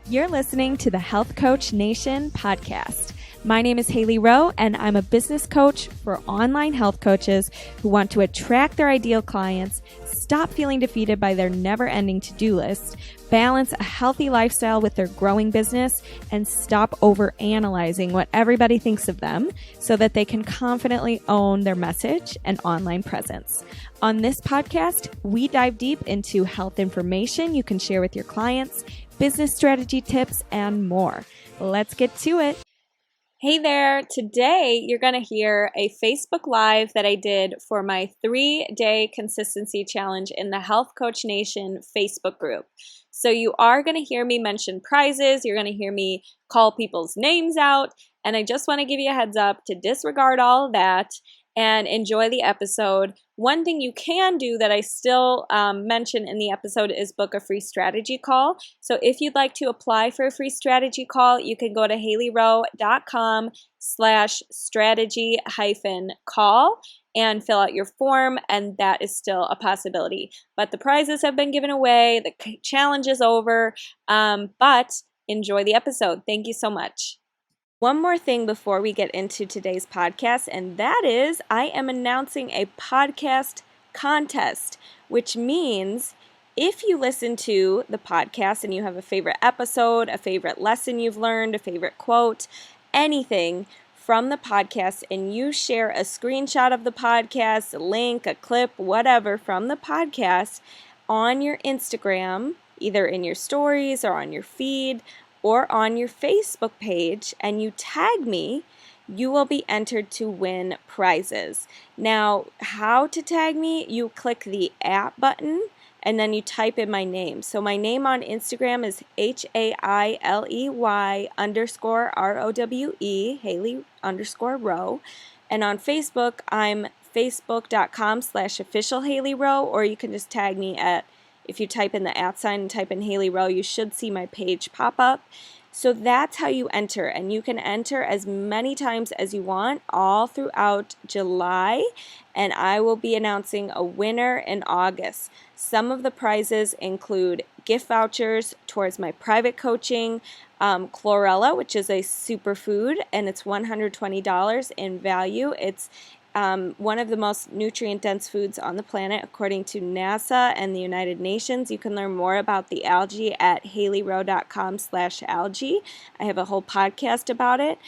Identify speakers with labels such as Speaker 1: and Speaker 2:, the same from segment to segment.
Speaker 1: You're listening to the Health Coach Nation podcast. My name is Hailey Rowe, and I'm a business coach for online health coaches who want to attract their ideal clients, stop feeling defeated by their never-ending to-do list, balance a healthy lifestyle with their growing business, and stop overanalyzing what everybody thinks of them so that they can confidently own their message and online presence. On this podcast, we dive deep into health information you can share with your clients, business strategy tips, and more. Let's get to it. Hey there. Today, you're going to hear a Facebook Live that I did for my 3-day consistency challenge in the Health Coach Nation Facebook group. So you are going to hear me mention prizes. You're going to hear me call people's names out. And I just want to give you a heads up to disregard all of that and enjoy the episode. One thing you can do that I still mention in the episode is book a free strategy call. So if you'd like to apply for a free strategy call, you can go to haileyrowe.com/strategy-call and fill out your form, and that is still a possibility. But the prizes have been given away, the challenge is over, but enjoy the episode. Thank you so much. One more thing before we get into today's podcast, and that is I am announcing a podcast contest, which means if you listen to the podcast and you have a favorite episode, a favorite lesson you've learned, a favorite quote, anything from the podcast, and you share a screenshot of the podcast, a link, a clip, whatever from the podcast on your Instagram, either in your stories or on your feed, or on your Facebook page, and you tag me, you will be entered to win prizes. Now, how to tag me? You click the @ button, and then you type in my name. So my name on Instagram is HAILEY_ROWE, Hailey_Rowe. And on Facebook, I'm facebook.com/official Hailey Rowe, or you can just tag me at, if you type in the @ sign and type in Hailey Rowe, you should see my page pop up. So that's how you enter, and you can enter as many times as you want all throughout July, and I will be announcing a winner in August. Some of the prizes include gift vouchers towards my private coaching, chlorella, which is a superfood, and it's $120 in value. It's one of the most nutrient-dense foods on the planet, according to NASA and the United Nations. You can learn more about the algae at haileyrowe.com/algae. I have a whole podcast about it.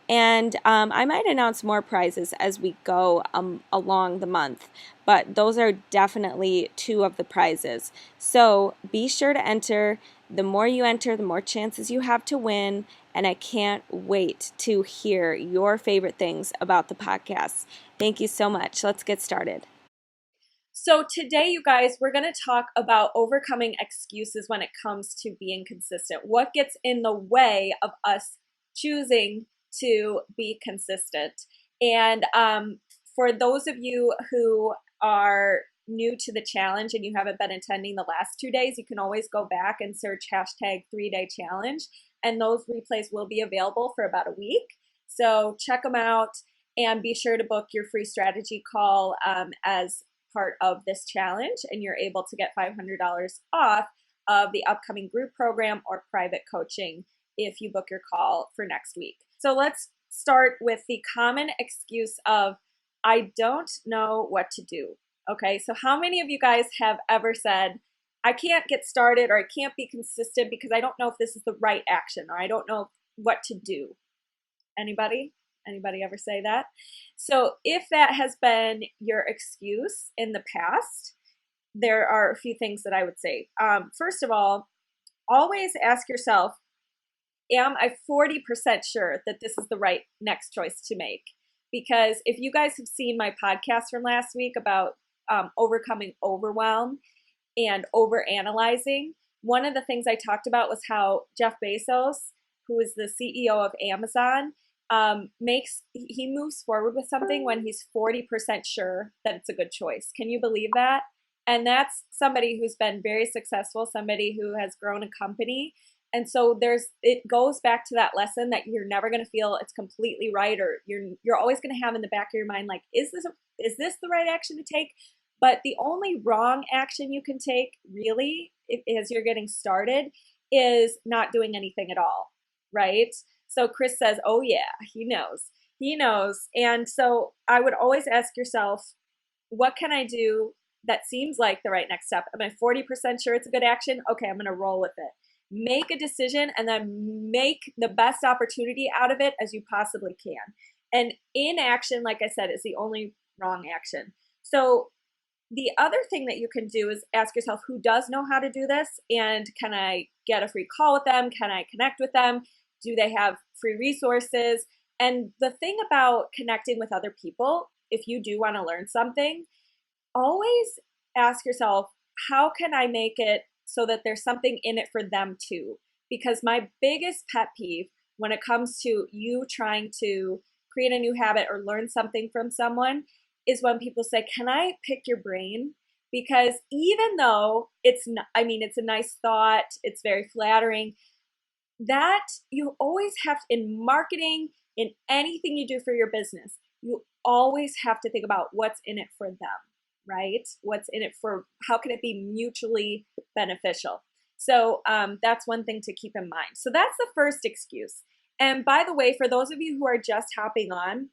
Speaker 1: And I might announce more prizes as we go along the month. But those are definitely 2 of the prizes. So be sure to enter. The more you enter, the more chances you have to win. And I can't wait to hear your favorite things about the podcast. Thank you so much. Let's get started. So today, you guys, we're going to talk about overcoming excuses when it comes to being consistent. What gets in the way of us choosing to be consistent? And for those of you who are new to the challenge and you haven't been attending the last 2 days, you can always go back and search hashtag 3-day challenge. And those replays will be available for about a week. So check them out and be sure to book your free strategy call as part of this challenge. And you're able to get $500 off of the upcoming group program or private coaching if you book your call for next week. So let's start with the common excuse of, I don't know what to do. Okay, so how many of you guys have ever said, I can't get started or I can't be consistent because I don't know if this is the right action or I don't know what to do? Anybody? Anybody ever say that? So if that has been your excuse in the past, there are a few things that I would say. First of all, always ask yourself, am I 40% sure that this is the right next choice to make? Because if you guys have seen my podcast from last week about overcoming overwhelm and overanalyzing, one of the things I talked about was how Jeff Bezos, who is the CEO of Amazon, he moves forward with something when he's 40% sure that it's a good choice. Can you believe that? And that's somebody who's been very successful, somebody who has grown a company. And so it goes back to that lesson that you're never going to feel it's completely right, or you're always going to have in the back of your mind, like, is this the right action to take? But the only wrong action you can take, really, as you're getting started, is not doing anything at all, right? So Chris says, oh yeah, he knows. He knows. And so I would always ask yourself, what can I do that seems like the right next step? Am I 40% sure it's a good action? Okay, I'm going to roll with it. Make a decision and then make the best opportunity out of it as you possibly can. And inaction, like I said, is the only wrong action. So the other thing that you can do is ask yourself, who does know how to do this? And can I get a free call with them? Can I connect with them? Do they have free resources? And the thing about connecting with other people, if you do want to learn something, always ask yourself, how can I make it so that there's something in it for them too? Because my biggest pet peeve when it comes to you trying to create a new habit or learn something from someone is when people say, can I pick your brain? Because even though it's it's a nice thought, it's very flattering, that you always have in marketing, in anything you do for your business, you always have to think about what's in it for them, right? What's in it for, how can it be mutually beneficial? So that's one thing to keep in mind. So that's the first excuse. And by the way, for those of you who are just hopping on,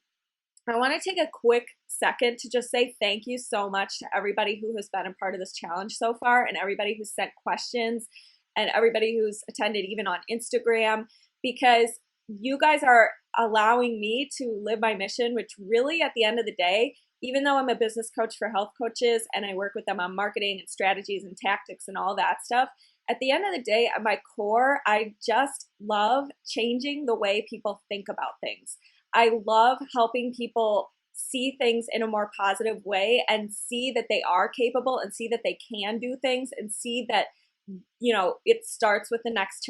Speaker 1: I want to take a quick second to just say thank you so much to everybody who has been a part of this challenge so far, and everybody who's sent questions, and everybody who's attended even on Instagram, because you guys are allowing me to live my mission, which really at the end of the day, even though I'm a business coach for health coaches and I work with them on marketing and strategies and tactics and all that stuff, at the end of the day, at my core, I just love changing the way people think about things. I love helping people see things in a more positive way and see that they are capable and see that they can do things and see that, it starts with the next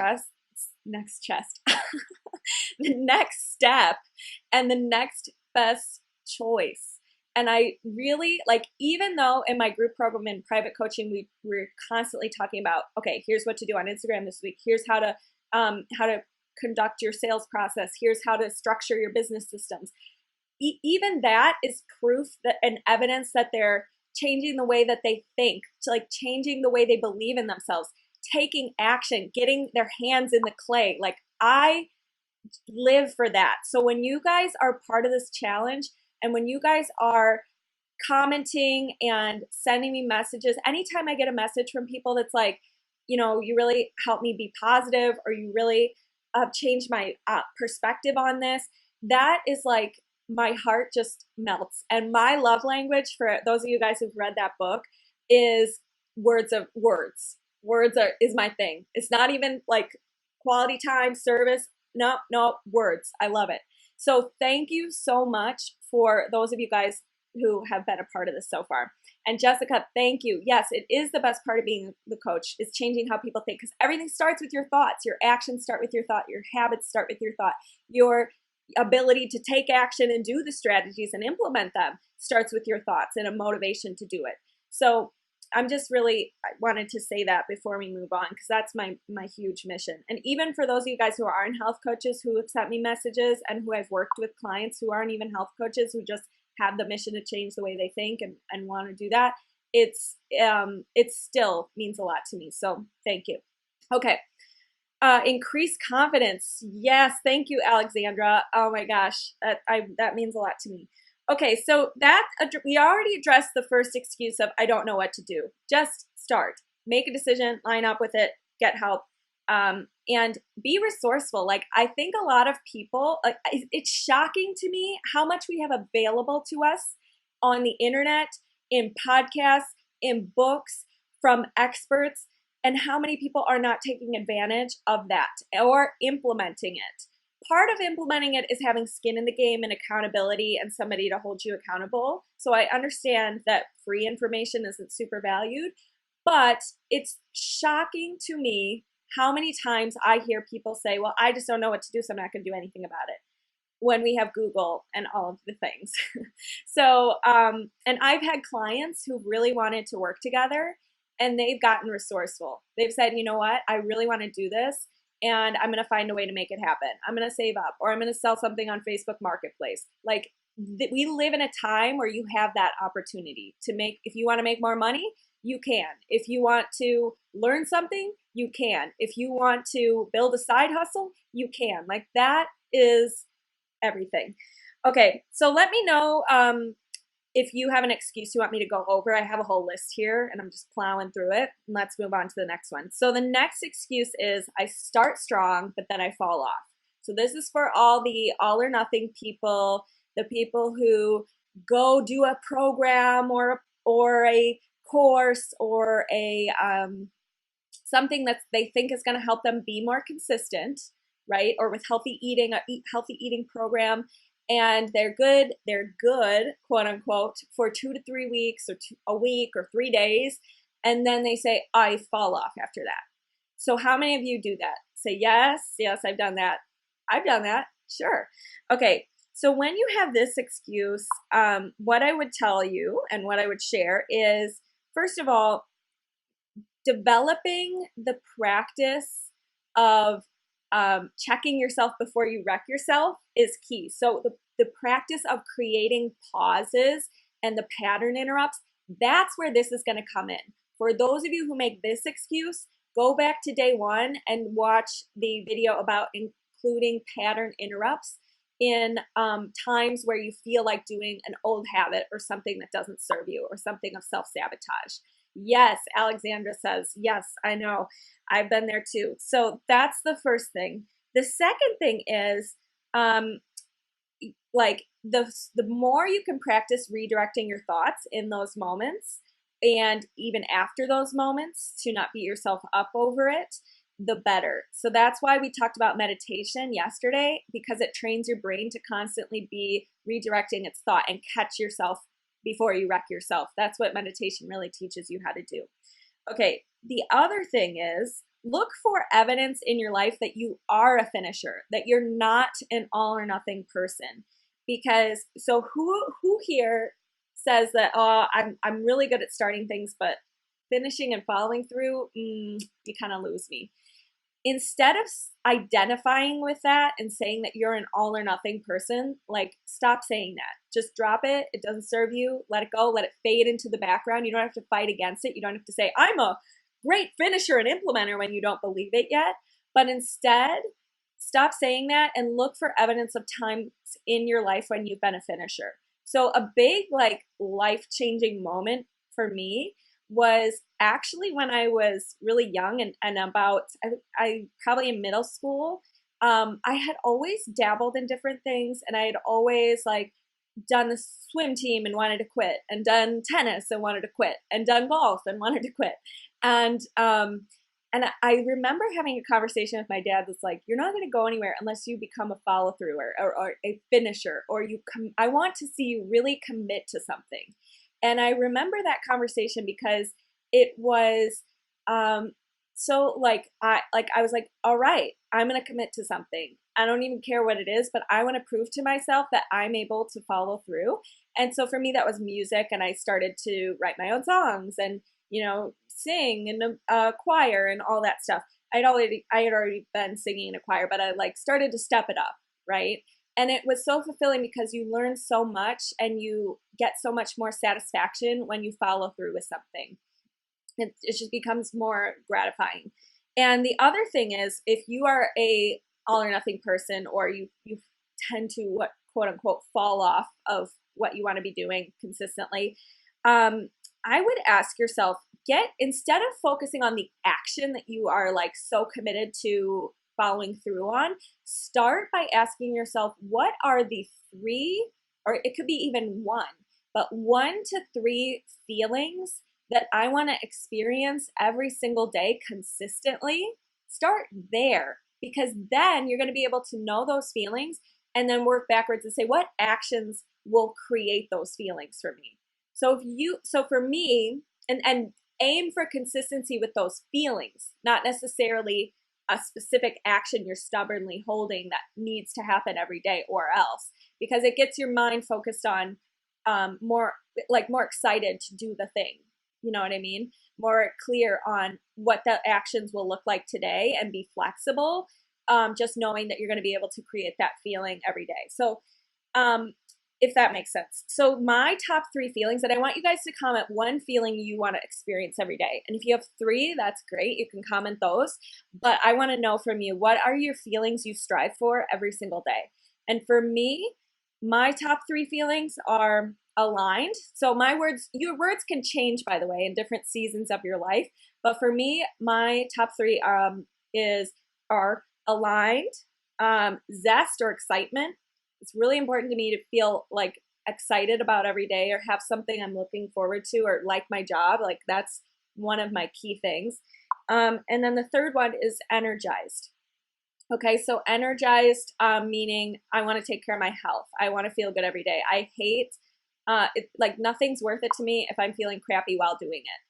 Speaker 1: the next step and the next best choice. And I really even though in my group program and private coaching, we're constantly talking about, okay, here's what to do on Instagram this week. Here's how to conduct your sales process. Here's how to structure your business systems. Even that is proof that and evidence that they're changing the way that they think, to changing the way they believe in themselves, taking action, getting their hands in the clay. I live for that. So when you guys are part of this challenge and when you guys are commenting and sending me messages, anytime I get a message from people that's you really helped me be positive, or you really changed my perspective on this, that is my heart just melts. And my love language, for those of you guys who've read that book, is words. Is my thing. It's not even quality time, service. No, words. I love it. So thank you so much for those of you guys who have been a part of this so far. And Jessica, thank you. Yes, it is the best part of being the coach, is changing how people think, because everything starts with your thoughts. Your actions start with your thought. Your habits start with your thought. Your ability to take action and do the strategies and implement them starts with your thoughts and a motivation to do it. So I wanted to say that before we move on, because that's my huge mission. And even for those of you guys who aren't health coaches, who have sent me messages, and who I've worked with clients who aren't even health coaches, who just have the mission to change the way they think and want to do that, it still means a lot to me. So thank you. Okay. Increased confidence. Yes. Thank you, Alexandra. Oh my gosh. That means a lot to me. Okay. So we already addressed the first excuse of, I don't know what to do. Just start, make a decision, line up with it, get help, and be resourceful. I think a lot of people, it's shocking to me how much we have available to us on the internet, in podcasts, in books, from experts, and how many people are not taking advantage of that or implementing it. Part of implementing it is having skin in the game and accountability and somebody to hold you accountable. So I understand that free information isn't super valued, but it's shocking to me how many times I hear people say, well, I just don't know what to do, so I'm not going to do anything about it, when we have Google and all of the things. So, and I've had clients who really wanted to work together, and they've gotten resourceful. They've said, you know what, I really want to do this, and I'm going to find a way to make it happen. I'm going to save up, or I'm going to sell something on Facebook Marketplace. We live in a time where you have that opportunity to make, if you want to make more money, you can. If you want to learn something, you can. If you want to build a side hustle, you can. Like that is everything. Okay, so let me know if you have an excuse you want me to go over. I have a whole list here and I'm just plowing through it. And let's move on to the next one. So the next excuse is I start strong, but then I fall off. So this is for all the all or nothing people, the people who go do a program or a course or a something that they think is going to help them be more consistent, right? Or with healthy eating, healthy eating program, and they're good, quote unquote, for 2 to 3 weeks or a week or 3 days, and then they say, I fall off after that. So how many of you do that? Say yes, I've done that. I've done that, sure. Okay, so when you have this excuse, what I would tell you and what I would share is, first of all, developing the practice of checking yourself before you wreck yourself is key. So the practice of creating pauses and the pattern interrupts, that's where this is going to come in. For those of you who make this excuse, go back to day one and watch the video about including pattern interrupts in times where you feel like doing an old habit or something that doesn't serve you or something of self-sabotage. Yes, Alexandra says, yes, I know. I've been there too. So that's the first thing. The second thing is like the more you can practice redirecting your thoughts in those moments and even after those moments to not beat yourself up over it, the better. So that's why we talked about meditation yesterday, because it trains your brain to constantly be redirecting its thought and catch yourself before you wreck yourself. That's what meditation really teaches you how to do. Okay, the other thing is look for evidence in your life that you are a finisher, that you're not an all or nothing person. Because so who here says that, oh, I'm really good at starting things, but finishing and following through, you kind of lose me. Instead of identifying with that and saying that you're an all or nothing person, like stop saying that. Just drop it. It doesn't serve you. Let it go. Let it fade into the background. You don't have to fight against it. You don't have to say, I'm a great finisher and implementer when you don't believe it yet. But instead, stop saying that and look for evidence of times in your life when you've been a finisher. So a big like life-changing moment for me was actually when I was really young and about, I probably in middle school. I had always dabbled in different things, and I had always like done the swim team and wanted to quit, and done tennis and wanted to quit, and done golf and wanted to quit. And I remember having a conversation with my dad that's like, you're not going to go anywhere unless you become a follow through or a finisher, or I want to see you really commit to something. And I remember that conversation because it was so like I was like, all right, I'm going to commit to something. I don't even care what it is, but I want to prove to myself that I'm able to follow through. And so for me, that was music. And I started to write my own songs and, sing in a choir and all that stuff. I had already been singing in a choir, but I like started to step it up, right? And it was so fulfilling because you learn so much and you get so much more satisfaction when you follow through with something. It just becomes more gratifying. And the other thing is, if you are a all or nothing person, or you tend to what quote unquote fall off of what you want to be doing consistently, I would ask yourself, instead of focusing on the action that you are like so committed to following through on, start by asking yourself, what are the 3, or it could be even 1, but 1 to 3 feelings that I want to experience every single day consistently. Start there, because then you're going to be able to know those feelings and then work backwards and say, what actions will create those feelings for me? So for me, and aim for consistency with those feelings, not necessarily a specific action you're stubbornly holding that needs to happen every day or else, because it gets your mind focused on more excited to do the thing. You know what I mean? More clear on what the actions will look like today and be flexible, just knowing that you're going to be able to create that feeling every day. So if that makes sense. So my top 3 feelings, and I want you guys to comment one feeling you want to experience every day. And if you have 3, that's great. You can comment those. But I want to know from you, what are your feelings you strive for every single day? And for me, my top 3 feelings are aligned. So my words, your words can change, by the way, in different seasons of your life. But for me, my top 3 are aligned, zest or excitement. It's really important to me to feel like excited about every day or have something I'm looking forward to or like my job. Like that's one of my key things. And then the third one is energized. Okay, so energized, meaning I want to take care of my health. I want to feel good every day. I hate, like nothing's worth it to me if I'm feeling crappy while doing it.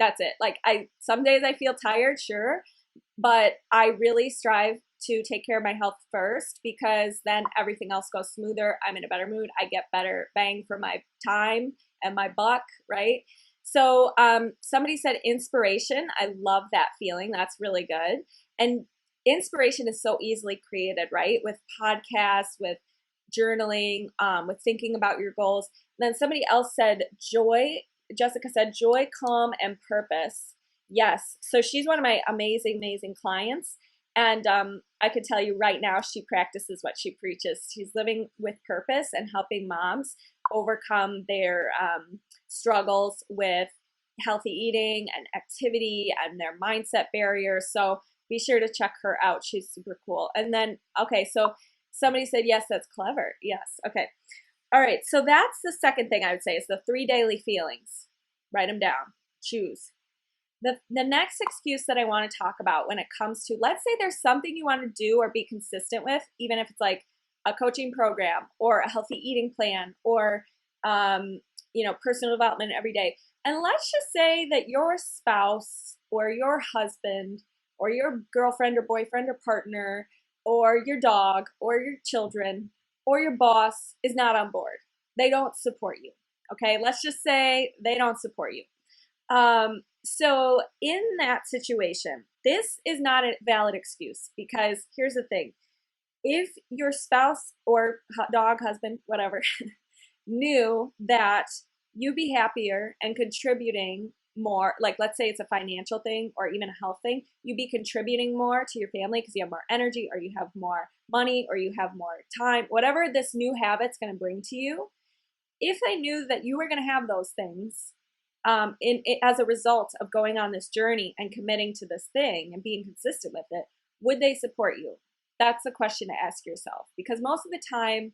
Speaker 1: That's it. Like some days I feel tired, sure, but I really strive to take care of my health first because then everything else goes smoother. I'm in a better mood. I get better bang for my time and my buck, right? So somebody said inspiration. I love that feeling. That's really good. And inspiration is so easily created, right? With podcasts, with journaling, with thinking about your goals. And then somebody else said joy. Jessica said joy, calm, and purpose. Yes. So she's one of my amazing, amazing clients. And I could tell you right now, she practices what she preaches. She's living with purpose and helping moms overcome their struggles with healthy eating and activity and their mindset barriers. So be sure to check her out. She's super cool. And then, okay, so somebody said, yes, that's clever. Yes. Okay. All right. So that's the second thing I would say is the 3 daily feelings. Write them down. Choose. The next excuse that I want to talk about when it comes to, let's say there's something you want to do or be consistent with, even if it's like a coaching program or a healthy eating plan or, personal development every day. And let's just say that your spouse or your husband or your girlfriend or boyfriend or partner or your dog or your children or your boss is not on board. They don't support you. Okay, let's just say they don't support you. So in that situation, this is not a valid excuse because here's the thing. If your spouse or dog, husband, whatever, knew that you'd be happier and contributing more, like let's say it's a financial thing or even a health thing, you'd be contributing more to your family because you have more energy or you have more money or you have more time, whatever this new habit's going to bring to you. If they knew that you were going to have those things as a result of going on this journey and committing to this thing and being consistent with it, would they support you? That's a question to ask yourself because most of the time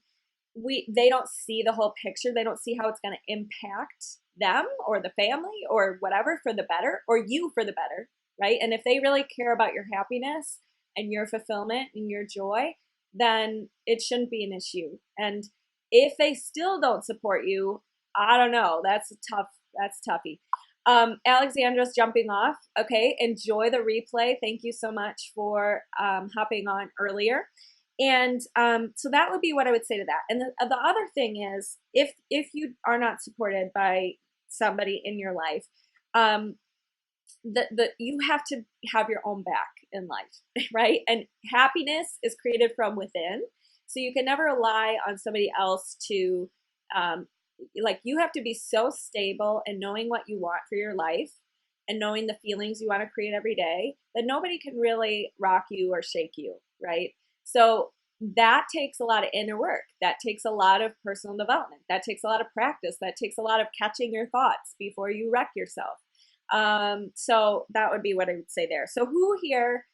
Speaker 1: they don't see the whole picture. They don't see how it's going to impact them or the family or whatever for the better or you for the better, right? And if they really care about your happiness and your fulfillment and your joy, then it shouldn't be an issue. And if they still don't support you, I don't know. That's toughy. Alexandra's jumping off. Okay, enjoy the replay. Thank you so much for hopping on earlier. And so that would be what I would say to that. And the other thing is, if you are not supported by somebody in your life, you have to have your own back in life, right? And happiness is created from within. So you can never rely on somebody else to, you have to be so stable in knowing what you want for your life and knowing the feelings you want to create every day that nobody can really rock you or shake you, right? So that takes a lot of inner work. That takes a lot of personal development. That takes a lot of practice. That takes a lot of catching your thoughts before you wreck yourself. So that would be what I would say there. So who here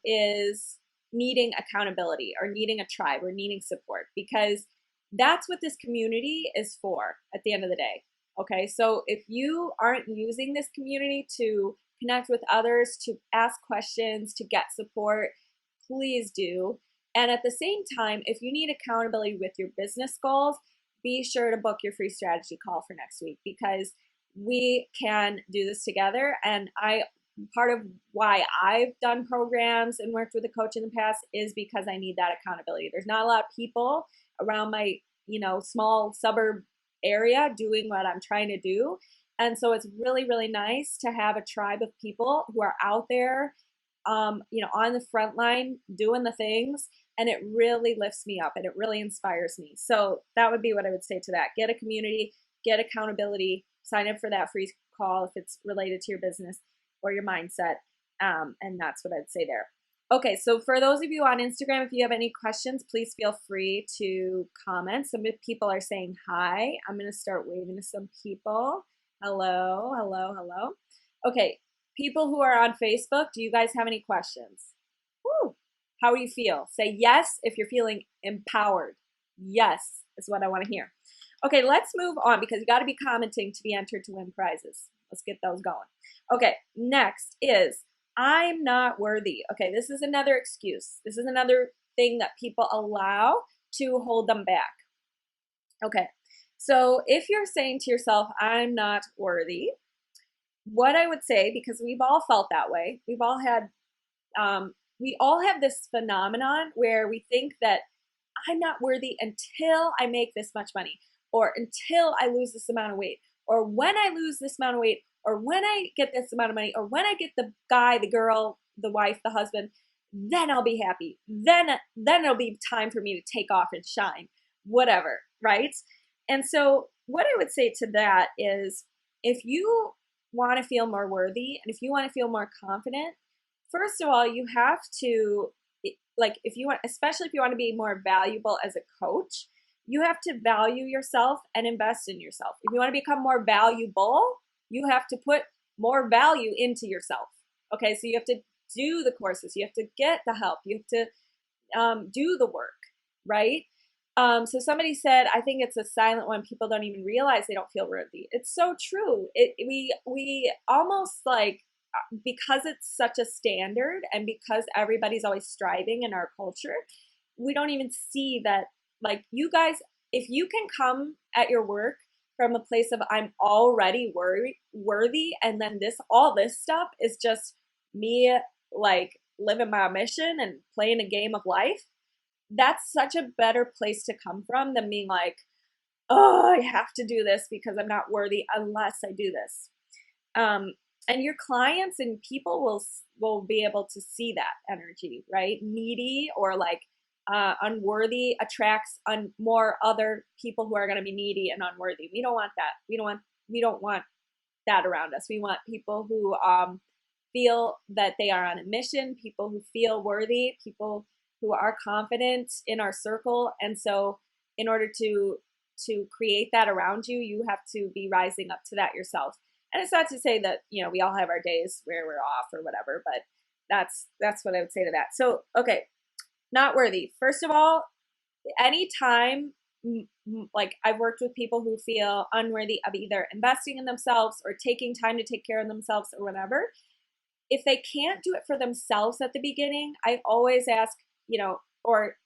Speaker 1: is needing accountability or needing a tribe or needing support? Because that's what this community is for at the end of the day. Okay, so if you aren't using this community to connect with others, to ask questions, to get support, please do. And at the same time, if you need accountability with your business goals, be sure to book your free strategy call for next week because we can do this together. And part of why I've done programs and worked with a coach in the past is because I need that accountability. There's not a lot of people around my, small suburb area doing what I'm trying to do. And so it's really, really nice to have a tribe of people who are out there, on the front line doing the things and it really lifts me up and it really inspires me. So that would be what I would say to that. Get a community, get accountability, sign up for that free call if it's related to your business or your mindset. And that's what I'd say there. Okay, so for those of you on Instagram, if you have any questions, please feel free to comment. Some people are saying hi. I'm going to start waving to some people. Hello, hello, hello. Okay, people who are on Facebook, do you guys have any questions? Woo. How do you feel? Say yes if you're feeling empowered. Yes is what I want to hear. Okay, let's move on because you got to be commenting to be entered to win prizes. Let's get those going. Okay, next is I'm not worthy. Okay, this is another excuse. This is another thing that people allow to hold them back. Okay, so if you're saying to yourself, I'm not worthy, what I would say, because we've all felt that way, we all have this phenomenon where we think that I'm not worthy until I make this much money, or until I lose this amount of weight, or when I lose this amount of weight, or when I get this amount of money, or when I get the guy, the girl, the wife, the husband, then I'll be happy. Then it'll be time for me to take off and shine, whatever, right? And so what I would say to that is, if you want to feel more worthy and if you want to feel more confident, first of all, you have to, like, if you want, especially if you want to be more valuable as a coach, you have to value yourself and invest in yourself. If you want to become more valuable, you have to put more value into yourself. Okay, so you have to do the courses, you have to get the help, you have to do the work, right? So somebody said, I think it's a silent one. People don't even realize they don't feel worthy. It's so true. We almost like, because it's such a standard and because everybody's always striving in our culture, we don't even see that, like, you guys, if you can come at your work from a place of I'm already worthy, and then all this stuff is just me, like, living my mission and playing a game of life, that's such a better place to come from than being like, oh, I have to do this because I'm not worthy unless I do this. And your clients and people will be able to see that energy, right? Needy or like unworthy attracts more other people who are going to be needy and unworthy. We don't want that. We don't want that around us. We want people who feel that they are on a mission, people who feel worthy, people who are confident in our circle. And so in order to create that around you, you have to be rising up to that yourself. And it's not to say that, we all have our days where we're off or whatever, but that's what I would say to that. So, okay, not worthy. First of all, anytime, like, I've worked with people who feel unworthy of either investing in themselves or taking time to take care of themselves or whatever, if they can't do it for themselves at the beginning, I always ask, or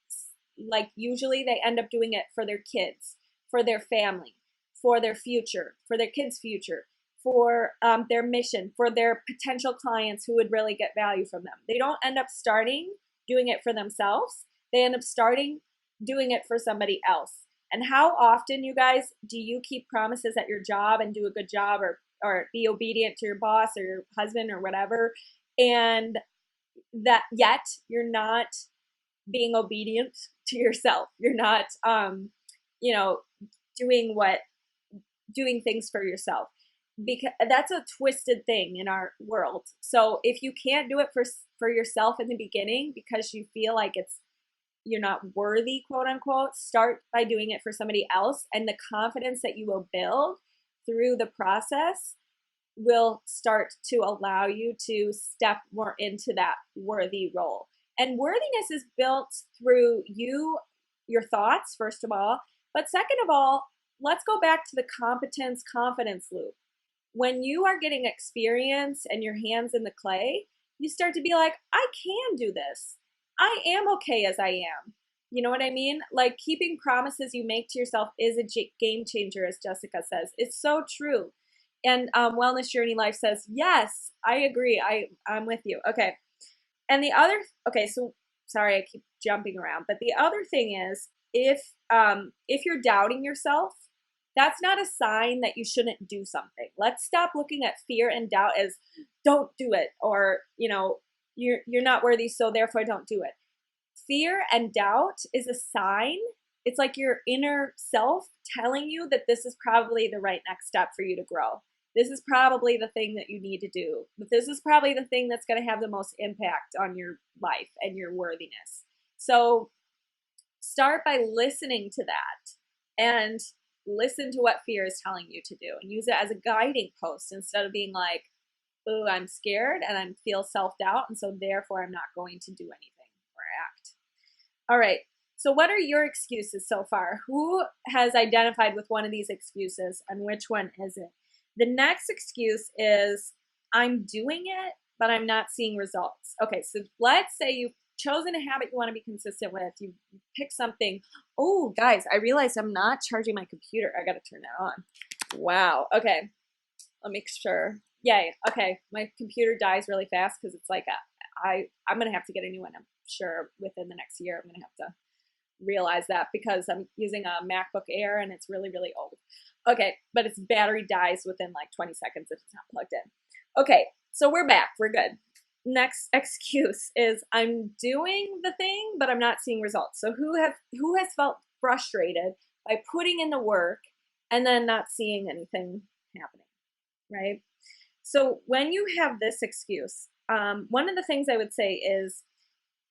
Speaker 1: like usually they end up doing it for their kids, for their family, for their future, for their kids' future, for their mission, for their potential clients who would really get value from them. They don't end up starting doing it for themselves. They end up starting doing it for somebody else. And how often, you guys, do you keep promises at your job and do a good job, or be obedient to your boss or your husband or whatever, and that yet you're not being obedient to yourself? You're not doing things for yourself, because that's a twisted thing in our world. So if you can't do it for yourself in the beginning because you feel like you're not worthy, quote unquote, start by doing it for somebody else, and the confidence that you will build through the process will start to allow you to step more into that worthy role. And worthiness is built through your thoughts, first of all, but second of all, let's go back to the competence confidence loop. When you are getting experience and your hands in the clay, you start to be like, I can do this. I am okay as I am. You know what I mean? Like, keeping promises you make to yourself is a game changer, as Jessica says. It's so true. And Wellness Journey Life says, yes, I agree. I'm with you. Okay. And so sorry, I keep jumping around. But the other thing is, if you're doubting yourself, that's not a sign that you shouldn't do something. Let's stop looking at fear and doubt as don't do it, or you're not worthy, so therefore don't do it. Fear and doubt is a sign. It's like your inner self telling you that this is probably the right next step for you to grow. This is probably the thing that you need to do. But this is probably the thing that's going to have the most impact on your life and your worthiness. So start by listening to that and listen to what fear is telling you to do and use it as a guiding post instead of being like, oh, I'm scared and I feel self-doubt, and so therefore I'm not going to do anything or act. All right. So what are your excuses so far? Who has identified with one of these excuses and which one is it? The next excuse is I'm doing it, but I'm not seeing results. Okay, so let's say you've chosen a habit you want to be consistent with. You pick something. Oh, guys, I realized I'm not charging my computer. I got to turn that on. Wow. Okay. I'll make sure. Yay. Okay. My computer dies really fast because it's like I'm going to have to get a new one. I'm sure within the next year I'm going to have to realize that because I'm using a MacBook Air and it's really, really old. Okay. But its battery dies within like 20 seconds if it's not plugged in. Okay. So we're back. We're good. Next excuse is I'm doing the thing, but I'm not seeing results. So who has felt frustrated by putting in the work and then not seeing anything happening, right? So when you have this excuse, one of the things I would say is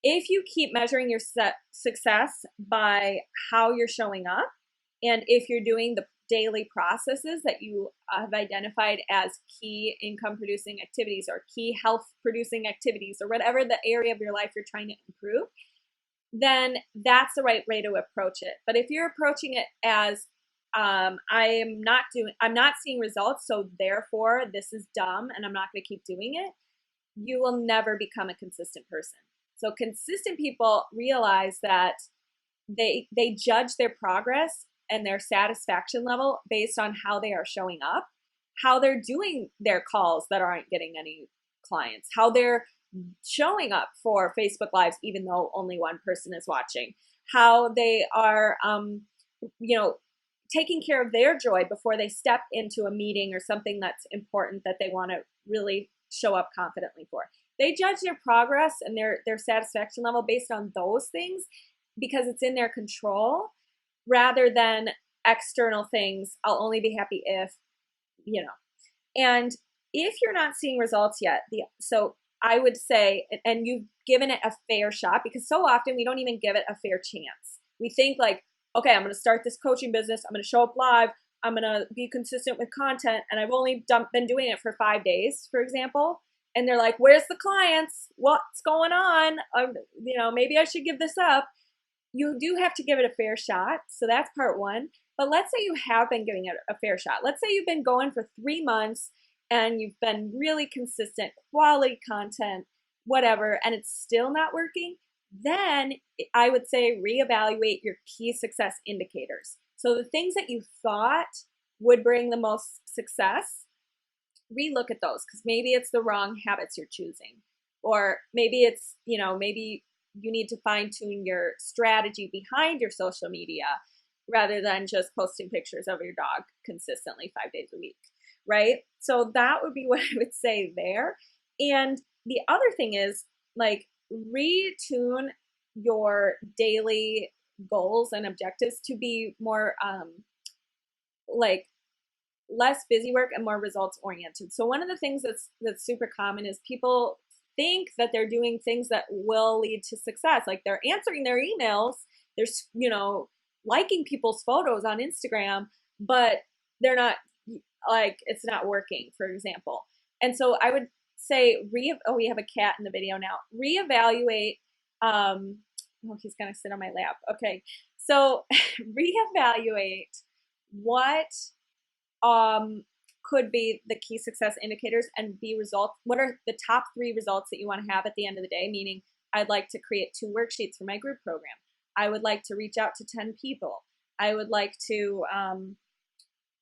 Speaker 1: if you keep measuring your success by how you're showing up, and if you're doing the daily processes that you have identified as key income producing activities or key health producing activities or whatever the area of your life you're trying to improve, then that's the right way to approach it. But if you're approaching it as I'm not seeing results, so therefore this is dumb and I'm not going to keep doing it, you will never become a consistent person. So consistent people realize that they judge their progress and their satisfaction level based on how they are showing up, how they're doing their calls that aren't getting any clients, how they're showing up for Facebook Lives even though only one person is watching, how they are, taking care of their joy before they step into a meeting or something that's important that they want to really show up confidently for. They judge their progress and their satisfaction level based on those things because it's in their control rather than external things. I'll only be happy if, and if you're not seeing results yet, so I would say, and you've given it a fair shot, because so often we don't even give it a fair chance. We think like, okay, I'm going to start this coaching business. I'm going to show up live. I'm going to be consistent with content. And I've only been doing it for 5 days, for example. And they're like, where's the clients? What's going on? Maybe I should give this up. You do have to give it a fair shot. So that's part one. But let's say you have been giving it a fair shot. Let's say you've been going for 3 months and you've been really consistent, quality content, whatever, and it's still not working. Then I would say reevaluate your key success indicators. So the things that you thought would bring the most success, relook at those, because maybe it's the wrong habits you're choosing. Or maybe it's, maybe you need to fine tune your strategy behind your social media rather than just posting pictures of your dog consistently 5 days a week, right? So that would be what I would say there. And the other thing is like retune your daily goals and objectives to be more like less busy work and more results oriented. So one of the things that's super common is people think that they're doing things that will lead to success. Like they're answering their emails, they're liking people's photos on Instagram, but they're not like it's not working, for example. And so I would say we have a cat in the video now. Reevaluate. He's gonna sit on my lap. Okay, so reevaluate what could be the key success indicators and be results. What are the top 3 results that you want to have at the end of the day? Meaning, I'd like to create 2 worksheets for my group program. I would like to reach out to 10 people. I would like to,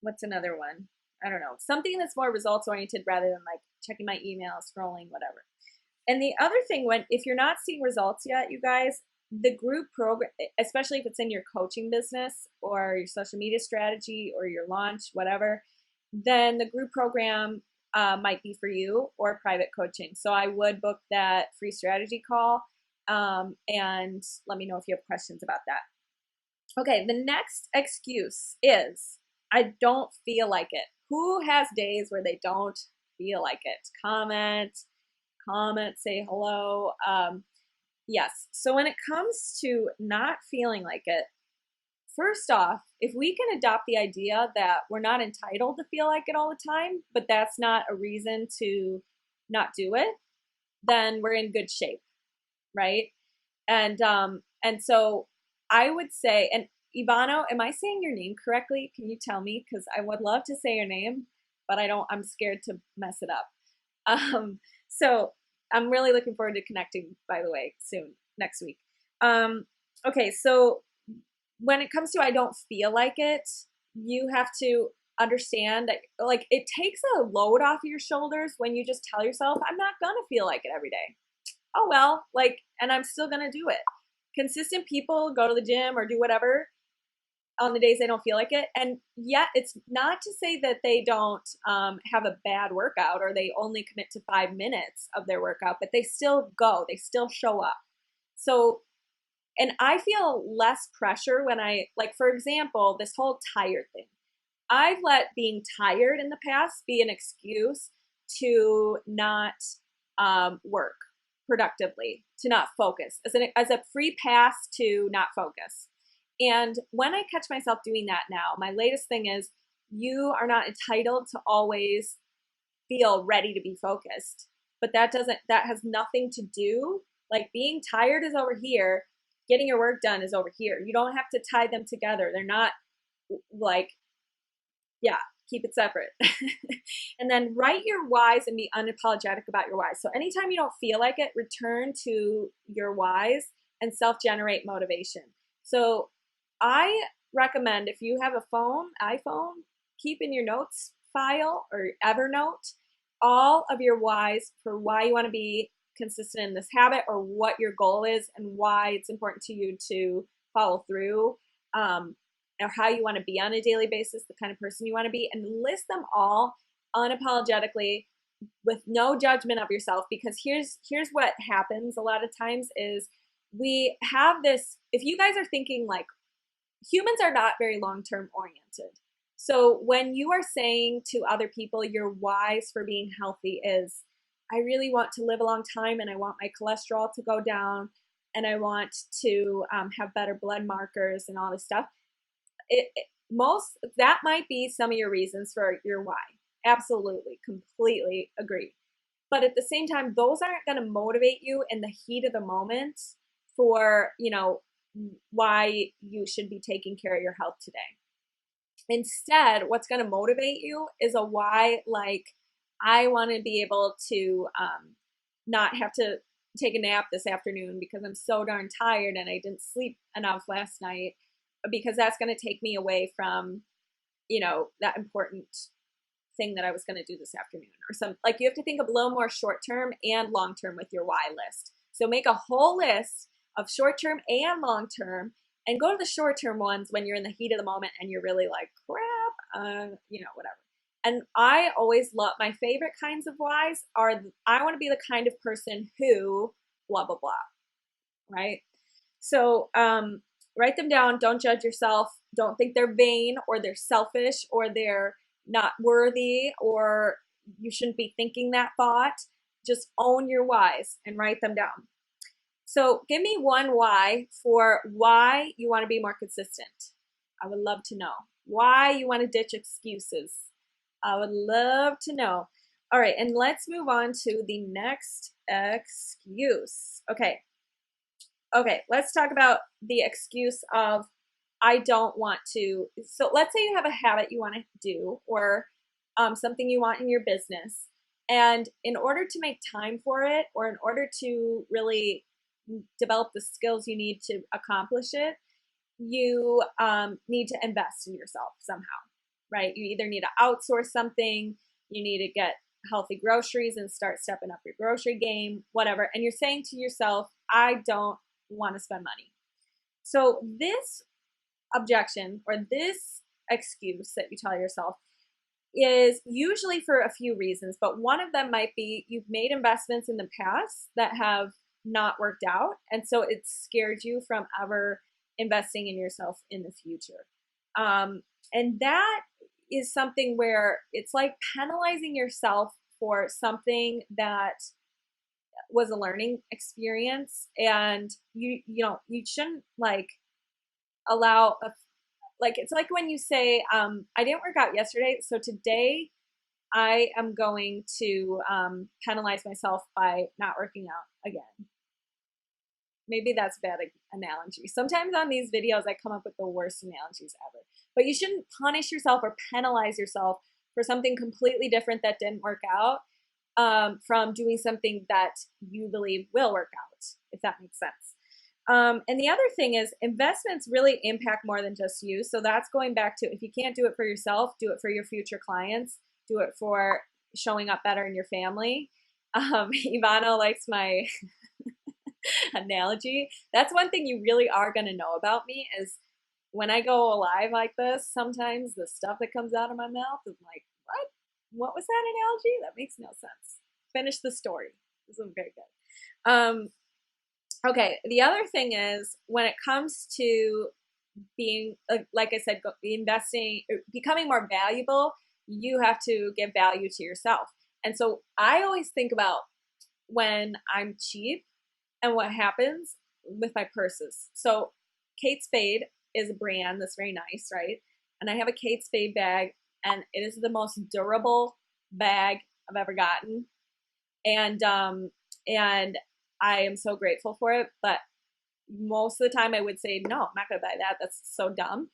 Speaker 1: what's another one? I don't know, something that's more results oriented rather than like checking my email, scrolling, whatever. And the other thing, if you're not seeing results yet, you guys, the group program, especially if it's in your coaching business or your social media strategy or your launch, whatever, then the group program might be for you, or private coaching. So I would book that free strategy call And let me know if you have questions about that. Okay, the next excuse is I don't feel like it. Who has days where they don't feel like it? Comment, say hello. Yes. So when it comes to not feeling like it, first off, if we can adopt the idea that we're not entitled to feel like it all the time, but that's not a reason to not do it, then we're in good shape, right? And so I would say, and Ivano, am I saying your name correctly? Can you tell me? Because I would love to say your name, but I don't. I'm scared to mess it up. So I'm really looking forward to connecting, by the way, soon, next week. Okay, so when it comes to I don't feel like it, you have to understand that like it takes a load off your shoulders when you just tell yourself, I'm not gonna feel like it every day. Oh well, like, and I'm still gonna do it. Consistent people go to the gym or do whatever on the days they don't feel like it. And yet it's not to say that they don't have a bad workout or they only commit to 5 minutes of their workout, but they still go, they still show up. So, and I feel less pressure when like, for example, this whole tired thing. I've let being tired in the past be an excuse to not work productively, to not focus, as a free pass to not focus. And when I catch myself doing that now, my latest thing is you are not entitled to always feel ready to be focused. But that has nothing to do, like being tired is over here, getting your work done is over here. You don't have to tie them together. They're not like, yeah, keep it separate. And then write your whys and be unapologetic about your whys. So anytime you don't feel like it, return to your whys and self-generate motivation. So I recommend if you have a iPhone, keep in your notes file or Evernote all of your whys for why you want to be consistent in this habit or what your goal is and why it's important to you to follow through, or how you want to be on a daily basis, the kind of person you want to be, and list them all unapologetically with no judgment of yourself. Because here's what happens a lot of times is we have this, if you guys are thinking like, humans are not very long-term oriented. So when you are saying to other people your whys for being healthy is, I really want to live a long time and I want my cholesterol to go down and I want to have better blood markers and all this stuff. That might be some of your reasons for your why. Absolutely, completely agree. But at the same time, those aren't going to motivate you in the heat of the moment for, why you should be taking care of your health today. Instead, what's going to motivate you is a why, like, I want to be able to not have to take a nap this afternoon because I'm so darn tired and I didn't sleep enough last night, because that's going to take me away from, that important thing that I was going to do this afternoon or something. Like, you have to think of a little more short term and long term with your why list. So make a whole list of short term and long term, and go to the short term ones when you're in the heat of the moment and you're really like, crap, whatever. And I always love, my favorite kinds of whys are, I want to be the kind of person who blah, blah, blah, right? So write them down. Don't judge yourself. Don't think they're vain or they're selfish or they're not worthy or you shouldn't be thinking that thought. Just own your whys and write them down. So give me one why for why you want to be more consistent. I would love to know. Why you want to ditch excuses. I would love to know. All right, and let's move on to the next excuse. Okay, let's talk about the excuse of I don't want to. So let's say you have a habit you want to do or something you want in your business. And in order to make time for it or in order to really develop the skills you need to accomplish it, you need to invest in yourself somehow, right? You either need to outsource something, you need to get healthy groceries and start stepping up your grocery game, whatever. And you're saying to yourself, I don't want to spend money. So this objection or this excuse that you tell yourself is usually for a few reasons, but one of them might be you've made investments in the past that have not worked out. And so it scared you from ever investing in yourself in the future. And that is something where it's like penalizing yourself for something that was a learning experience, and you shouldn't like allow a, like, it's like when you say, I didn't work out yesterday, so today I am going to penalize myself by not working out again. Maybe that's a bad analogy. Sometimes on these videos I come up with the worst analogies ever. But you shouldn't punish yourself or penalize yourself for something completely different that didn't work out, from doing something that you believe will work out, if that makes sense. And the other thing is, investments really impact more than just you. So that's going back to, if you can't do it for yourself, do it for your future clients, do it for showing up better in your family. Ivano likes my analogy. That's one thing you really are going to know about me, is when I go live like this, sometimes the stuff that comes out of my mouth is like, what was that analogy? That makes no sense. Finish the story. This is very good. Okay, the other thing is, when it comes to being, like I said, investing, becoming more valuable, you have to give value to yourself. And so I always think about when I'm cheap and what happens with my purses. So Kate Spade is a brand that's very nice, right? And I have a Kate Spade bag, and it is the most durable bag I've ever gotten. And I am so grateful for it. But most of the time I would say, no, I'm not going to buy that. That's so dumb.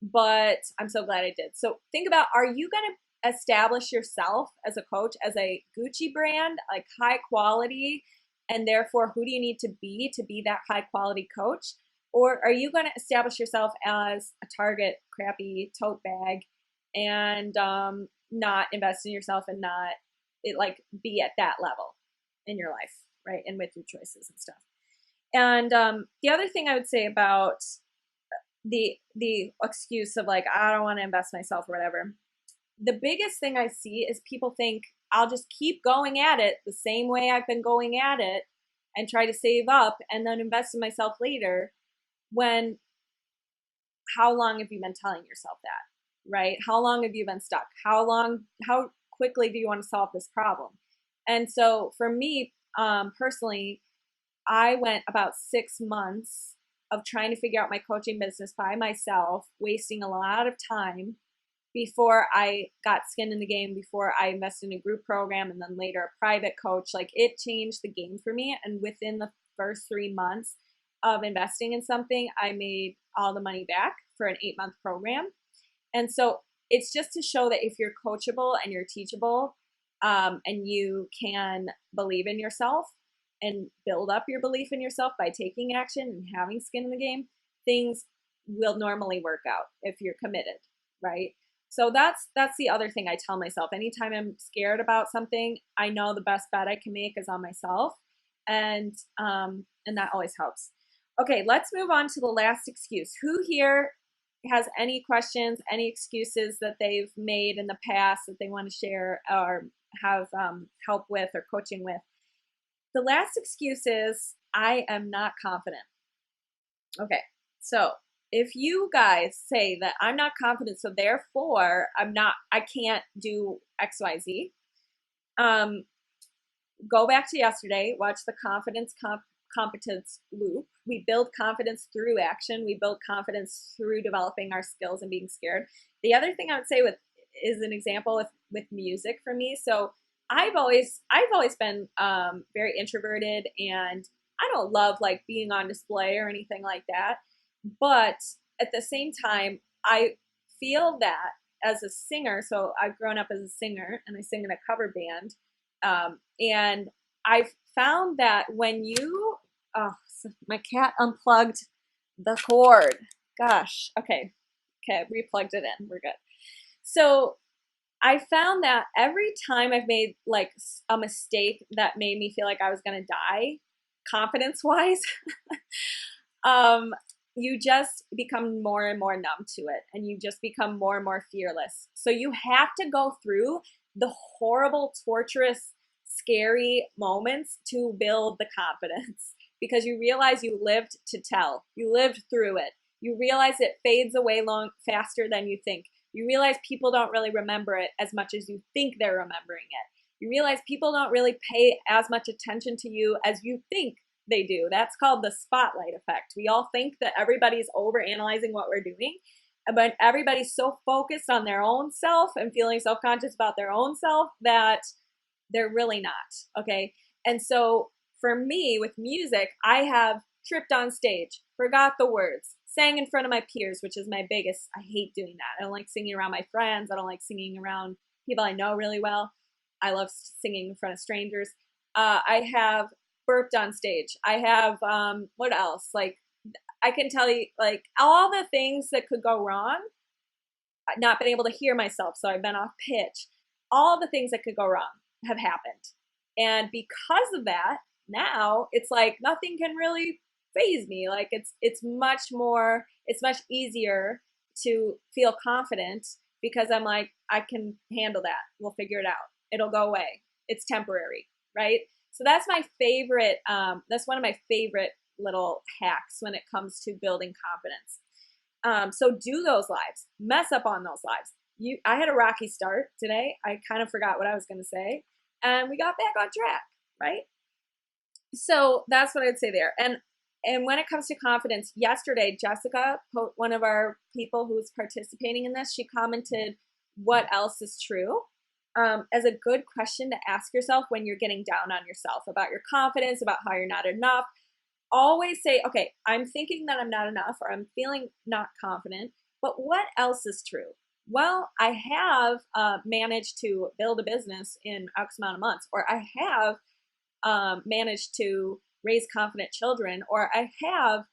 Speaker 1: But I'm so glad I did. So think about, are you going to establish yourself as a coach, as a Gucci brand, like high quality, and therefore who do you need to be that high quality coach? Or are you going to establish yourself as a Target crappy tote bag and not invest in yourself and not be at that level in your life, right? And with your choices and stuff. And the other thing I would say about the excuse of like, I don't want to invest myself or whatever, the biggest thing I see is people think, I'll just keep going at it the same way I've been going at it and try to save up and then invest in myself later. When, how long have you been telling yourself that, right? How long have you been stuck? How quickly do you want to solve this problem? And so for me, personally, I went about 6 months of trying to figure out my coaching business by myself, wasting a lot of time before I got skin in the game, before I invested in a group program and then later a private coach. Like, it changed the game for me. And within the first 3 months of investing in something, I made all the money back for an 8-month program. And so it's just to show that if you're coachable and you're teachable, and you can believe in yourself and build up your belief in yourself by taking action and having skin in the game, things will normally work out if you're committed, right? So that's the other thing I tell myself. Anytime I'm scared about something, I know the best bet I can make is on myself, and that always helps. Okay, let's move on to the last excuse. Who here has any questions, any excuses that they've made in the past that they want to share or have help with or coaching with? The last excuse is, I am not confident. Okay, so if you guys say that I'm not confident, so therefore I can't do XYZ, go back to yesterday, watch the competence loop. We build confidence through action. We build confidence through developing our skills and being scared. The other thing I would say is an example with music for me. So I've always been very introverted, and I don't love like being on display or anything like that. But at the same time, I feel that as a singer, so I've grown up as a singer and I sing in a cover band. And I've found that when you, my cat unplugged the cord. Gosh, okay, replugged it in, we're good. So I found that every time I've made like a mistake that made me feel like I was going to die, confidence-wise, you just become more and more numb to it, and you just become more and more fearless. So you have to go through the horrible, torturous, scary moments to build the confidence because you realize you lived to tell. You lived through it. You realize it fades away faster than you think. You realize people don't really remember it as much as you think they're remembering it. You realize people don't really pay as much attention to you as you think they do. That's called the spotlight effect. We all think that everybody's overanalyzing what we're doing, but everybody's so focused on their own self and feeling self-conscious about their own self that they're really not, okay? And so for me with music, I have tripped on stage, forgot the words, sang in front of my peers, which is my biggest, I hate doing that. I don't like singing around my friends. I don't like singing around people I know really well. I love singing in front of strangers. I have burped on stage. I have, what else? Like, I can tell you, like, all the things that could go wrong, not been able to hear myself, so I've been off pitch. All the things that could go wrong have happened. And because of that, now it's like nothing can really phase me. Like it's much easier to feel confident because I'm like, I can handle that. We'll figure it out. It'll go away. It's temporary, right? So that's my favorite, that's one of my favorite little hacks when it comes to building confidence. So do those lives, mess up on those lives. I had a rocky start today. I kind of forgot what I was going to say, and we got back on track, right? So that's what I'd say there. And when it comes to confidence, yesterday, Jessica, one of our people who's participating in this, she commented, what else is true? As a good question to ask yourself when you're getting down on yourself about your confidence, about how you're not enough. Always say, okay, I'm thinking that I'm not enough or I'm feeling not confident, but what else is true? Well, I have managed to build a business in X amount of months, or I have managed to raise confident children, or I have,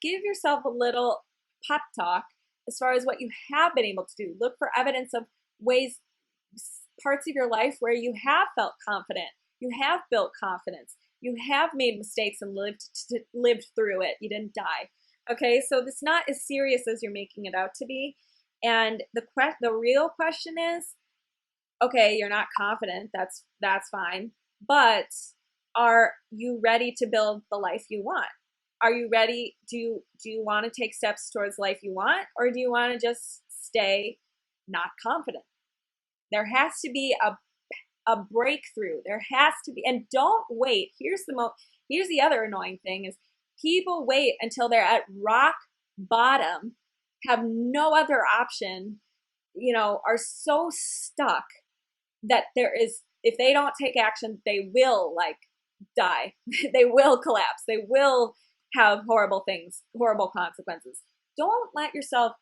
Speaker 1: give yourself a little pep talk as far as what you have been able to do. Look for evidence of ways, parts of your life where you have felt confident, you have built confidence, you have made mistakes and lived through it. You didn't die. Okay, so it's not as serious as you're making it out to be. And the real question is, okay, you're not confident. That's fine. But are you ready to build the life you want? Are you ready? Do you want to take steps towards the life you want, or do you want to just stay not confident? There has to be a breakthrough. There has to be, and don't wait. Here's the other annoying thing is people wait until they're at rock bottom, have no other option, are so stuck that if they don't take action, they will die. They will collapse. They will have horrible consequences. Don't let yourself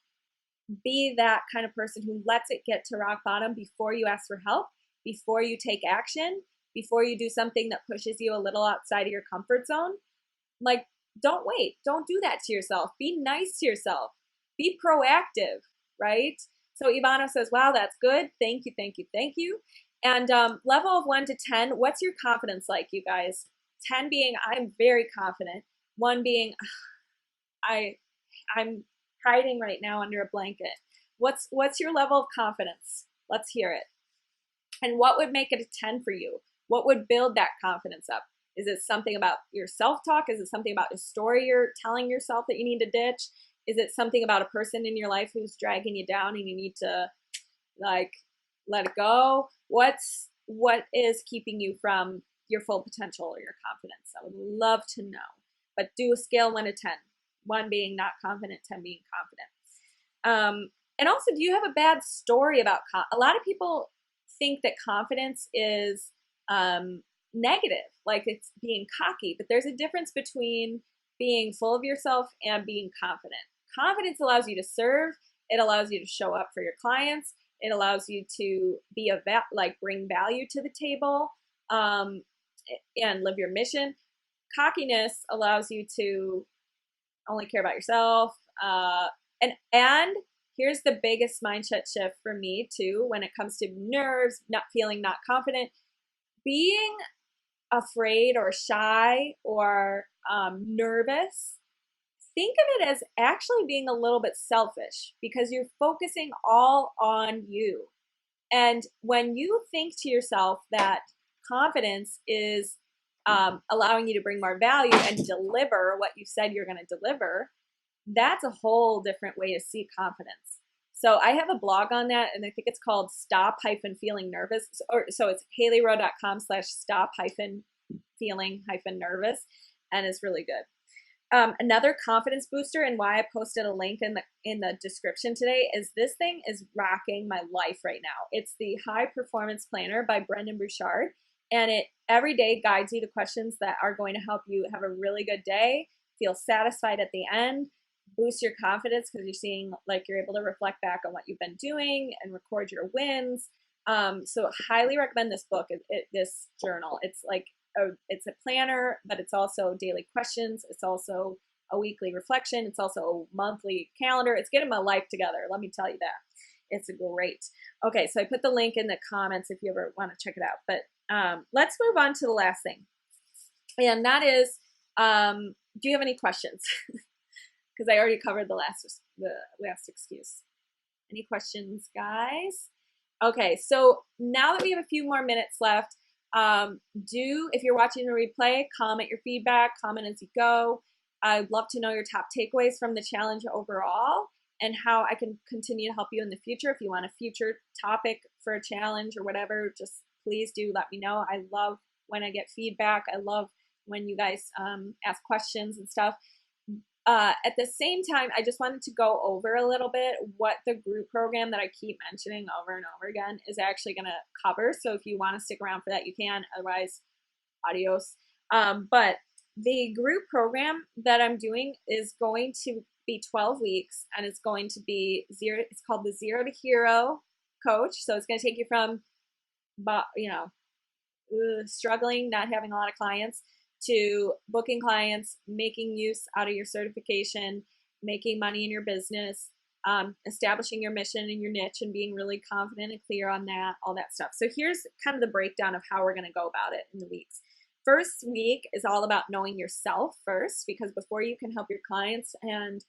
Speaker 1: be that kind of person who lets it get to rock bottom before you ask for help, before you take action, before you do something that pushes you a little outside of your comfort zone. Don't wait. Don't do that to yourself. Be nice to yourself. Be proactive, right? So Ivana says, wow, that's good. Thank you, thank you, thank you. And level of 1 to 10, what's your confidence like, you guys? 10 being, I'm very confident. 1 being, I'm hiding right now under a blanket. What's your level of confidence? Let's hear it. And what would make it a 10 for you? What would build that confidence up? Is it something about your self-talk? Is it something about a story you're telling yourself that you need to ditch? Is it something about a person in your life who's dragging you down and you need to let it go? What is keeping you from your full potential or your confidence? I would love to know. But do a scale 1 to 10. 1 being not confident, 10 being confident. And also, do you have a bad story about a lot of people think that confidence is negative, like it's being cocky, but there's a difference between being full of yourself and being confident. Confidence allows you to serve. It allows you to show up for your clients. It allows you to be bring value to the table and live your mission. Cockiness allows you to only care about yourself. And here's the biggest mindset shift for me too, when it comes to nerves, not confident, being afraid or shy or nervous. Think of it as actually being a little bit selfish because you're focusing all on you. And when you think to yourself that confidence is allowing you to bring more value and deliver what you said you're going to deliver, that's a whole different way to see confidence. So I have a blog on that, and I think it's called Stop Feeling Nervous. So it's HaileyRowe.com/stop feeling nervous, and it's really good. Another confidence booster, and why I posted a link in the description today, is this thing is rocking my life right now. It's the High Performance Planner by Brendon Burchard, and it every day guides you to questions that are going to help you have a really good day, feel satisfied at the end, boost your confidence because you're seeing like you're able to reflect back on what you've been doing and record your wins. So highly recommend this book, this journal. It's like it's a planner, but it's also daily questions. It's also a weekly reflection. It's also a monthly calendar. It's getting my life together. Let me tell you that. It's great. Okay, so I put the link in the comments if you ever want to check it out. But let's move on to the last thing. And that is, do you have any questions? Because I already covered the last excuse. Any questions, guys? Okay, so now that we have a few more minutes left, if you're watching the replay, comment your feedback, comment as you go. I'd love to know your top takeaways from the challenge overall and how I can continue to help you in the future. If you want a future topic for a challenge or whatever, just please do let me know. I love when I get feedback. I love when you guys ask questions and stuff. At the same time, I just wanted to go over a little bit what the group program that I keep mentioning over and over again is actually going to cover. So if you want to stick around for that, you can. Otherwise, adios. But the group program that I'm doing is going to be 12 weeks, and it's going to be it's called the Zero to Hero Coach. So it's going to take you from, struggling, not having a lot of clients, to booking clients, making use out of your certification, making money in your business, establishing your mission and your niche and being really confident and clear on that, all that stuff. So here's kind of the breakdown of how we're going to go about it in the weeks. First week is all about knowing yourself first, because before you can help your clients and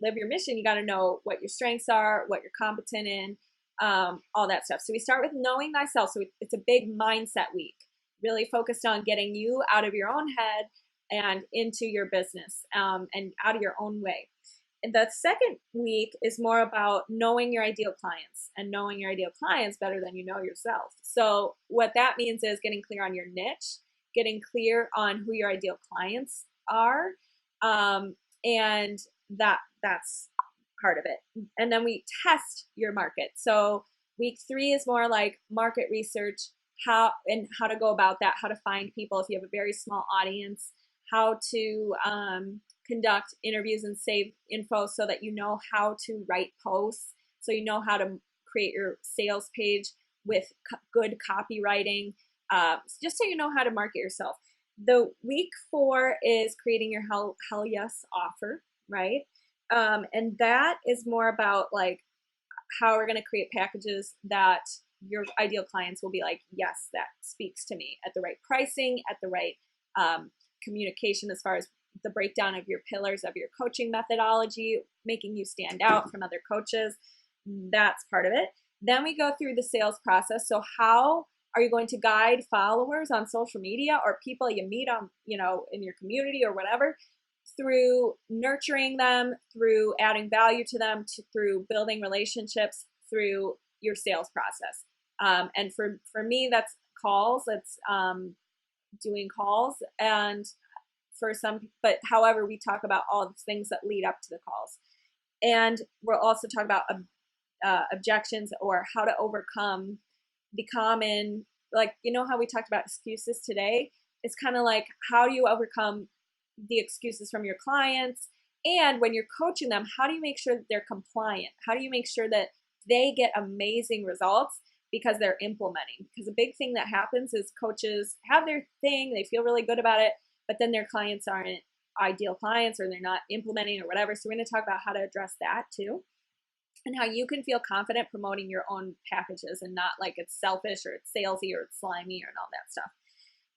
Speaker 1: live your mission, you got to know what your strengths are, what you're competent in, all that stuff. So we start with knowing thyself. So it's a big mindset week, really focused on getting you out of your own head and into your business and out of your own way. And the second week is more about knowing your ideal clients and knowing your ideal clients better than you know yourself. So what that means is getting clear on your niche, getting clear on who your ideal clients are, and that's part of it. And then we test your market. So week 3 is more like market research, how to go about that, how to find people if you have a very small audience, how to conduct interviews and save info so that you know how to write posts, so you know how to create your sales page with good copywriting, just so you know how to market yourself. The week 4 is creating your hell yes offer, right? And that is more about like how we're going to create packages that your ideal clients will be like, yes, that speaks to me, at the right pricing, at the right communication as far as the breakdown of your pillars of your coaching methodology, making you stand out from other coaches. That's part of it. Then we go through the sales process. So how are you going to guide followers on social media or people you meet on, in your community or whatever, through nurturing them, through adding value to them, through building relationships, through your sales process. And for me, that's calls. That's doing calls. And for some, but however, we talk about all the things that lead up to the calls. And we'll also talk about objections or how to overcome the common, like, how we talked about excuses today. It's kind of like, how do you overcome the excuses from your clients? And when you're coaching them, how do you make sure that they're compliant? How do you make sure that they get amazing results because they're implementing? Because a big thing that happens is coaches have their thing, they feel really good about it, but then their clients aren't ideal clients or they're not implementing or whatever. So we're going to talk about how to address that too, and how you can feel confident promoting your own packages and not like it's selfish or it's salesy or it's slimy or all that stuff.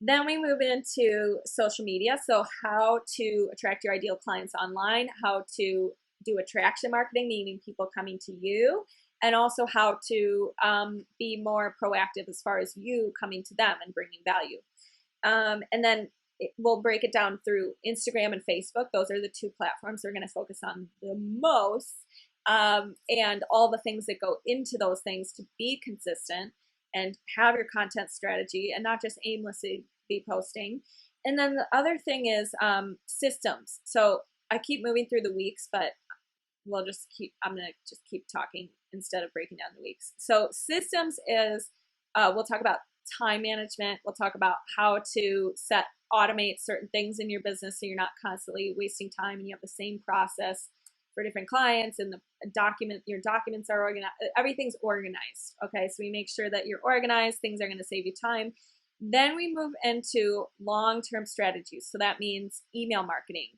Speaker 1: Then we move into social media. So how to attract your ideal clients online, how to do attraction marketing, meaning people coming to you, and also how to be more proactive as far as you coming to them and bringing value. And then we'll break it down through Instagram and Facebook. Those are the two platforms we're going to focus on the most, and all the things that go into those things to be consistent and have your content strategy and not just aimlessly be posting. And then the other thing is systems. So I keep moving through the weeks, but I'm going to just keep talking instead of breaking down the weeks. So systems is, we'll talk about time management. We'll talk about how to automate certain things in your business so you're not constantly wasting time and you have the same process for different clients, and your documents are organized. Everything's organized. Okay. So we make sure that you're organized. Things are going to save you time. Then we move into long-term strategies. So that means email marketing,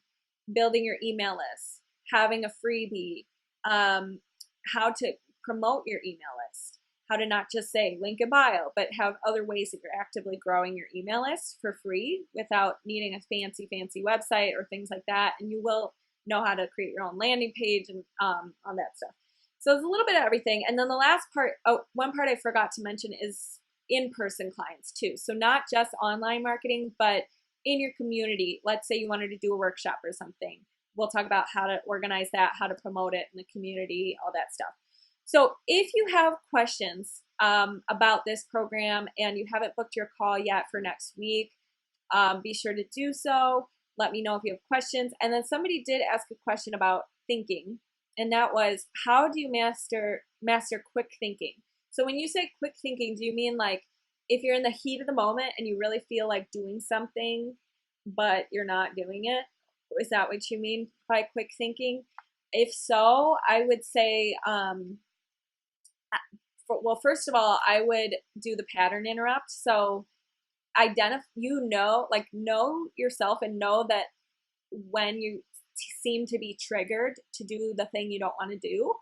Speaker 1: building your email list, having a freebie, how to promote your email list, how to not just say link in bio, but have other ways that you're actively growing your email list for free without needing a fancy website or things like that. And you will know how to create your own landing page and all that stuff. So it's a little bit of everything. And then the last part, one part I forgot to mention is in-person clients too. So not just online marketing, but in your community. Let's say you wanted to do a workshop or something. We'll talk about how to organize that, how to promote it in the community, all that stuff. So if you have questions about this program and you haven't booked your call yet for next week, be sure to do so. Let me know if you have questions. And then somebody did ask a question about thinking, and that was, how do you master quick thinking? So when you say quick thinking, do you mean like if you're in the heat of the moment and you really feel like doing something, but you're not doing it? Is that what you mean by quick thinking? If so, I would say, first of all, I would do the pattern interrupt. So know yourself and know that when you seem to be triggered to do the thing you don't want to do.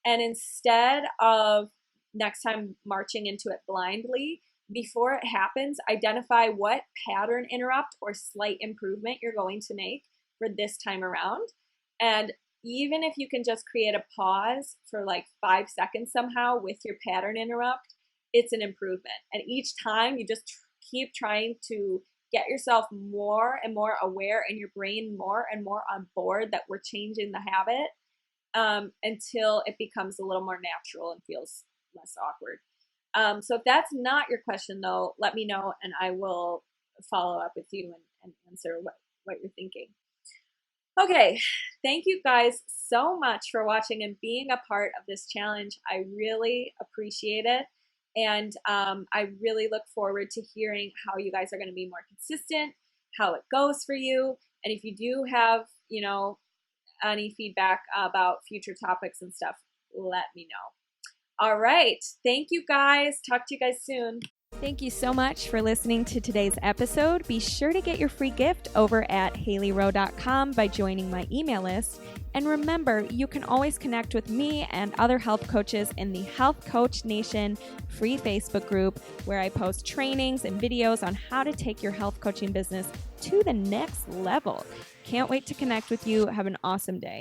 Speaker 1: And instead of next time marching into it blindly, before it happens, identify what pattern interrupt or slight improvement you're going to make for this time around. And even if you can just create a pause for like 5 seconds somehow with your pattern interrupt, it's an improvement. And each time you just keep trying to get yourself more and more aware and your brain more and more on board that we're changing the habit until it becomes a little more natural and feels less awkward. So if that's not your question though, let me know and I will follow up with you and answer what you're thinking. Okay, thank you guys so much for watching and being a part of this challenge. I really appreciate it. And I really look forward to hearing how you guys are going to be more consistent, how it goes for you. And if you do have, any feedback about future topics and stuff, let me know. All right. Thank you guys. Talk to you guys soon. Thank you so much for listening to today's episode. Be sure to get your free gift over at HaileyRowe.com by joining my email list. And remember, you can always connect with me and other health coaches in the Health Coach Nation free Facebook group, where I post trainings and videos on how to take your health coaching business to the next level. Can't wait to connect with you. Have an awesome day.